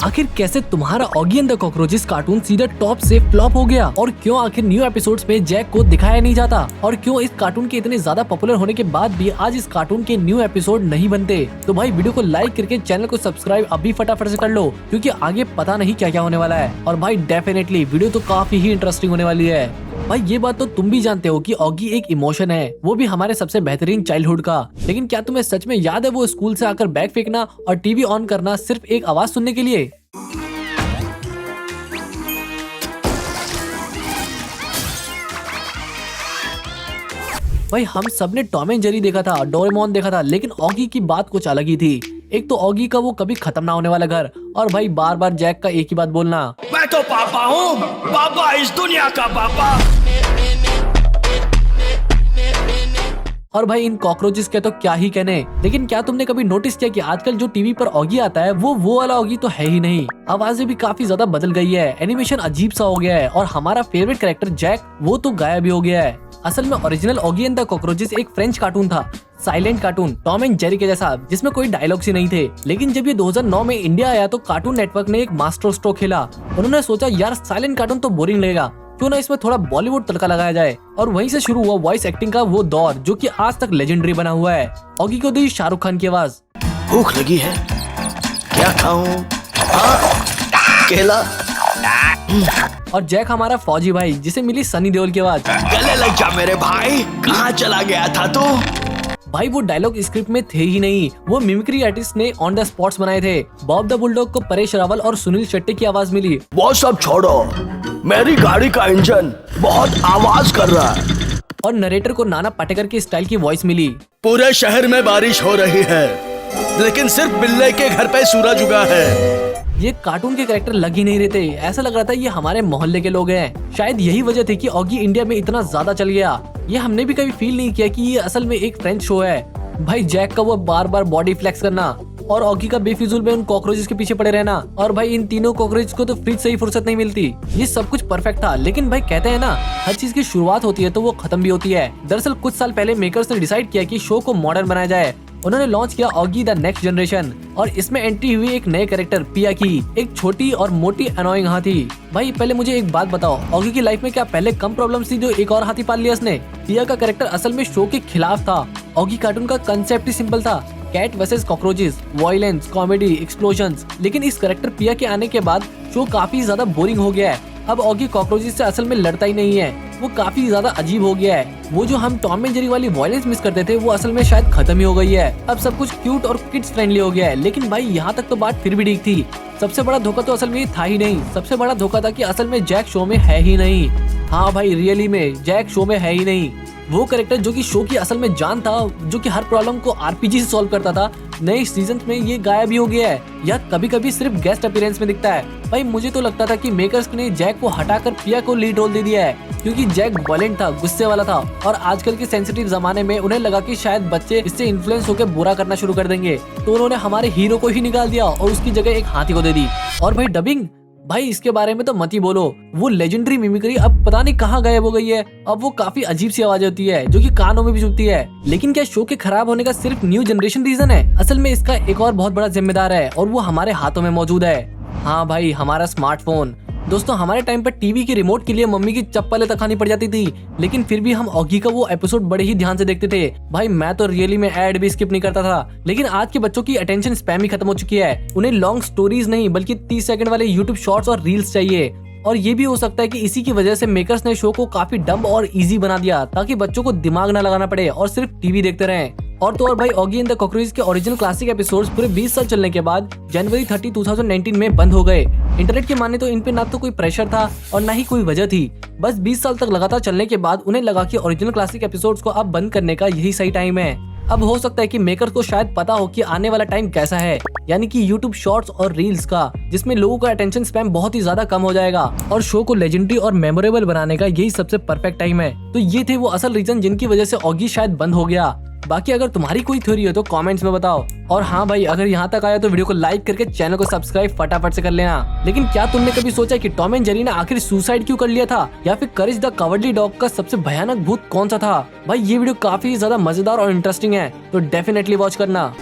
आखिर कैसे तुम्हारा Oggy and the cockroaches cartoon सीधा टॉप से फ्लॉप हो गया, और क्यों आखिर न्यू एपिसोड्स में जैक को दिखाया नहीं जाता, और क्यों इस कार्टून के इतने ज्यादा पॉपुलर होने के बाद भी आज इस कार्टून के न्यू एपिसोड नहीं बनते। तो भाई वीडियो को लाइक करके चैनल को सब्सक्राइब अभी फटाफट से कर लो, क्योंकि आगे पता नहीं क्या क्या होने वाला है। और भाई डेफिनेटली वीडियो तो काफी ही इंटरेस्टिंग होने वाली है। भाई ये बात तो तुम भी जानते हो कि ऑगी एक इमोशन है, वो भी हमारे सबसे बेहतरीन चाइल्डहुड का। लेकिन क्या तुम्हें सच में याद है वो स्कूल से आकर बैग फेंकना और टीवी ऑन करना सिर्फ एक आवाज सुनने के लिए? भाई हम सब ने टॉम एंड जेरी देखा था, डोरेमोन देखा था, लेकिन ऑगी की बात कुछ अलग ही थी। एक तो ऑगी का वो कभी खत्म ना होने वाला घर, और भाई बार बार जैक का एक ही बात बोलना, मैं तो पापा हूँ, पापा इस दुनिया का पापा। और भाई इन कॉकरोचेस के तो क्या ही कहने। लेकिन क्या तुमने कभी नोटिस किया कि आजकल जो टीवी पर ऑगी आता है वो वाला ऑगी तो है ही नहीं। आवाजें भी काफी ज्यादा बदल गई है, एनिमेशन अजीब सा हो गया है, और हमारा फेवरेट कैरेक्टर जैक वो तो गायब ही हो गया है। असल में original Oggy and the cockroaches एक फ्रेंच कार्टून था, silent cartoon, Tom and Jerry के जैसा, जिसमें कोई डायलॉग्स ही नहीं थे। लेकिन जब ये 2009 में इंडिया आया तो कार्टून नेटवर्क ने एक मास्टर स्ट्रोक खेला। उन्होंने सोचा यार साइलेंट कार्टून तो बोरिंग लगेगा, क्यों ना इसमें थोड़ा बॉलीवुड तड़का लगाया जाए। और वहीं से शुरू हुआ वॉइस एक्टिंग का वो दौर जो कि आज तक लेजेंडरी बना हुआ है। ऑगी को दी शाहरुख खान की आवाज, भूख लगी है, क्या खाऊं? केला। और जैक हमारा फौजी भाई जिसे मिली सनी देओल की आवाज, गले लग जा मेरे भाई, कहाँ चला गया था तू? भाई वो डायलॉग स्क्रिप्ट में थे ही नहीं, वो मिमिक्री आर्टिस्ट ने ऑन द स्पॉट्स बनाए थे। बॉब द बुलडॉग को परेश रावल और सुनील शेट्टी की आवाज मिली। वो सब छोड़ो, मेरी गाड़ी का इंजन बहुत आवाज कर रहा है। और नरेटर को नाना पाटेकर की स्टाइल की वॉइस मिली। पूरे शहर में बारिश हो रही है, लेकिन सिर्फ बिल्ले के घर पे सूरज उगा है। ये कार्टून के कैरेक्टर लग ही नहीं रहे थे, ऐसा लग रहा था ये हमारे मोहल्ले के लोग हैं। शायद यही वजह थी कि ऑगी इंडिया में इतना ज्यादा चल गया। ये हमने भी कभी फील नहीं किया कि ये असल में एक फ्रेंच शो है। भाई जैक का वो बार बार बॉडी फ्लेक्स करना, और ऑगी का बेफिजूल में उन कॉकरोचेस के पीछे पड़े रहना, और भाई इन तीनों कॉकरोच को तो फ्रिज से ही फुर्सत नहीं मिलती। ये सब कुछ परफेक्ट था। लेकिन भाई कहते हैं ना, हर चीज की शुरुआत होती है तो वो खत्म भी होती है। दरअसल कुछ साल पहले मेकर्स ने डिसाइड किया कि शो को मॉडर्न बनाया जाए। उन्होंने लॉन्च किया ऑगी द नेक्स्ट जनरेशन, और इसमें एंट्री हुई एक नए कैरेक्टर पिया की, एक छोटी और मोटी अनोइंग हाथी। भाई पहले मुझे एक बात बताओ, ऑगी की लाइफ में क्या पहले कम प्रॉब्लम्स थी जो एक और हाथी पाल लिया इसने? पिया का कैरेक्टर असल में शो के खिलाफ था। ऑगी कार्टून का कंसेप्ट ही सिंपल था, cat versus cockroaches, violence, comedy, explosions. लेकिन इस कैरेक्टर पिया के आने के बाद शो काफी ज्यादा बोरिंग हो गया है। अब ऑगी कॉकरोचेस से असल में लड़ता ही नहीं है, वो काफी ज्यादा अजीब हो गया है। वो जो हम टॉम एंड जेरी वाली वायलेंस मिस करते थे वो असल में शायद खत्म ही हो गई है। अब सब कुछ क्यूट और किड्स फ्रेंडली हो गया है। लेकिन भाई यहाँ तक तो बात फिर भी ठीक थी। सबसे बड़ा धोखा तो असल में ये था ही नहीं, सबसे बड़ा धोखा था कि असल में जैक शो में है ही नहीं। हाँ भाई रियली में जैक शो में है ही नहीं। वो कैरेक्टर जो कि शो की असल में जान था, जो कि हर प्रॉब्लम को आरपीजी से सॉल्व करता था, नए सीजन में ये गायब ही हो गया है, या कभी कभी सिर्फ गेस्ट अपीयरेंस में दिखता है। भाई मुझे तो लगता था कि मेकर्स ने जैक को हटाकर पिया को लीड रोल दे दिया है, क्योंकि जैक वायलेंट था, गुस्से वाला था, और आजकल के सेंसिटिव जमाने में उन्हें लगा कि शायद बच्चे इससे इन्फ्लुएंस होकर बुरा करना शुरू कर देंगे, तो उन्होंने हमारे हीरो को ही निकाल दिया और उसकी जगह एक हाथी को दे दी। और भाई डबिंग, भाई इसके बारे में तो मत ही बोलो। वो लेजेंडरी मिमिक्री अब पता नहीं कहाँ गायब हो गई है। अब वो काफी अजीब सी आवाज होती है जो कि कानों में भी चुभती है। लेकिन क्या शो के खराब होने का सिर्फ न्यू जनरेशन रीजन है? असल में इसका एक और बहुत बड़ा जिम्मेदार है, और वो हमारे हाथों में मौजूद है। हाँ भाई हमारा स्मार्टफोन। दोस्तों हमारे टाइम पर टीवी के रिमोट के लिए मम्मी की चप्पलें तक खानी पड़ जाती थी, लेकिन फिर भी हम ऑगी का वो एपिसोड बड़े ही ध्यान से देखते थे। भाई मैं तो रियली में ऐड भी स्किप नहीं करता था। लेकिन आज के बच्चों की अटेंशन स्पैम ही खत्म हो चुकी है। उन्हें लॉन्ग स्टोरीज नहीं बल्कि 30 सेकंड वाले यूट्यूब शॉर्ट्स और रील्स चाहिए। और ये भी हो सकता है कि इसी की वजह से मेकर्स ने शो को काफी डम्ब और इजी बना दिया, ताकि बच्चों को दिमाग न लगाना पड़े और सिर्फ टीवी देखते रहें। और तो और भाई ऑगी एंड द कॉकरोचेस के ओरिजिनल क्लासिक एपिसोड्स पूरे 20 साल चलने के बाद जनवरी 30, 2019 में बंद हो गए। इंटरनेट के माने तो इन पे ना तो कोई प्रेशर था और ना ही कोई वजह थी। बस 20 साल तक लगातार चलने के बाद उन्हें लगा कि ओरिजिनल क्लासिक एपिसोड्स को अब बंद करने का यही सही टाइम है। अब हो सकता है कि मेकर्स को शायद पता हो कि आने वाला टाइम कैसा है, यानी कि यूट्यूब शॉर्ट्स और रील्स का, जिसमें लोगों का अटेंशन स्पैम बहुत ही ज्यादा कम हो जाएगा, और शो को लेजेंडरी और मेमोरेबल बनाने का यही सबसे परफेक्ट टाइम है। तो ये थे वो असल रीजन जिनकी वजह से ऑगी शायद बंद हो गया। बाकी अगर तुम्हारी कोई थ्योरी हो तो कमेंट्स में बताओ। और हाँ भाई अगर यहाँ तक आया तो वीडियो को लाइक करके चैनल को सब्सक्राइब फटाफट से कर लेना। लेकिन क्या तुमने कभी सोचा कि टॉम एंड जेरी ने आखिर सुसाइड क्यों कर लिया था, या फिर करेज द कवर्डली डॉग का सबसे भयानक भूत कौन सा था? भाई ये वीडियो काफी ज्यादा मजेदार और इंटरेस्टिंग है, तो डेफिनेटली वॉच करना।